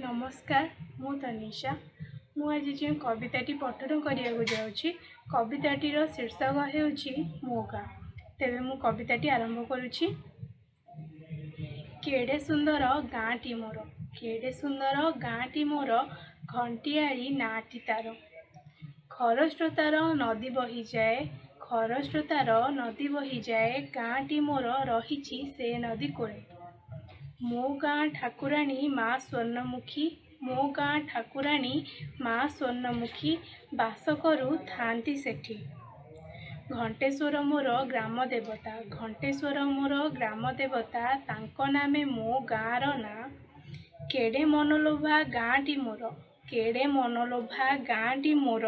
नमस्कार मु तनिषा मु आज जो कविताटी पठन करने जाऊँगी कविताटीर शीर्षक ହେଉଛି मो गाँ। तेबे मु कविताटी आरंभ करुछि। केड़े सुंदर गाँटी मोर, केड़े सुंदर गाँटी मोर, घंटियाली नाटी तार, खरस्रोतार नदी बही जाए, खरस्रोतार नदी बही जाए, गाँटी मोर रहिछि से नदी कोले। मो गाँ ठाकुराणी माँ स्वर्णमुखी, मो गाँ ठाकुराणी माँ स्वर्णमुखी, बास करू थांती सेठी। घंटेश्वर मोर ग्राम देवता, घंटेश्वर मोर ग्राम देवता, तांको नामे मो गाँर ना। केड़े मनलोभा गाँटी मोर, केड़े मनलोभा गाँटी मोर,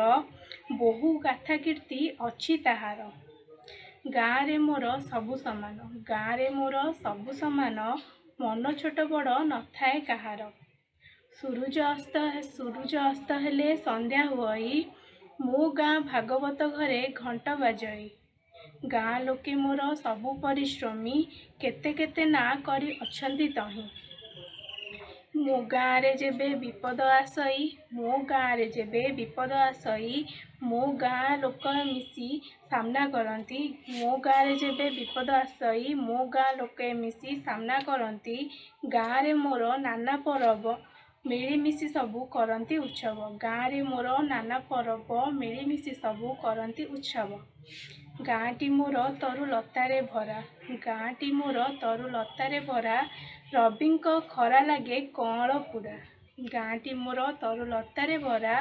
बहु गाथा कीर्ति अछि ताहार। गाँ रे मोर सबु समान, गाँ रे मोर सबु समान, मन छोट बड़ नथाए कहार। सूरज अस्त हेले संध्या हुई, मो गाँ भागवत घरे घंट बाजई। गाँ लोके मोर सबु परिश्रमी, केते केते ना करी अछंती तही। मो गाँ रे जेबे विपद आसई, मो गाँ रे जेबे विपद आसई, मो गाँ लोक मिसी सामना करती। मो गाँ रे जेबे विपद आसई, मो गाँ लोके मिसी सामना करती। गाँ रे मोर नाना परब मिलीमिशी सबू करती उत्सव, गाँ रे मोर नाना परब मिलीमिशी सबू करती उत्सव। गाँटी मोर तरु लतारे भरा, गाँटी मोर तरु लतारे भरा, रविंक खरा लागे कअँल पूरा। गाँटी मोर तरु लतारे भरा,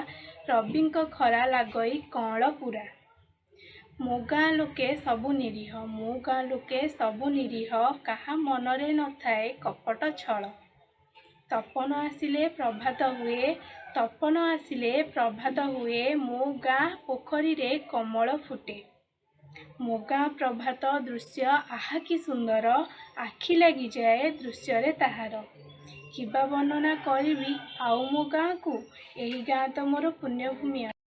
रविंक खरा लागई कअँल पूरा। मो गाँ लोके सबु निरीह, मो गाँ लोके सबु निरीह, काहा मनरे नथाए कपट छल। तपन आसिले प्रभात हुए, तपन आसिले प्रभात हुए, मो गाँ पोखरी रे कमल फुटे। मो गाँ प्रभात दृश्य आहा कि सुंदर, आखि लगी जाए दृश्य रे ताहार। किबा वर्णना करिबी आउ मो गाँ को, एही गाँ तो मोर पुण्यभूमि।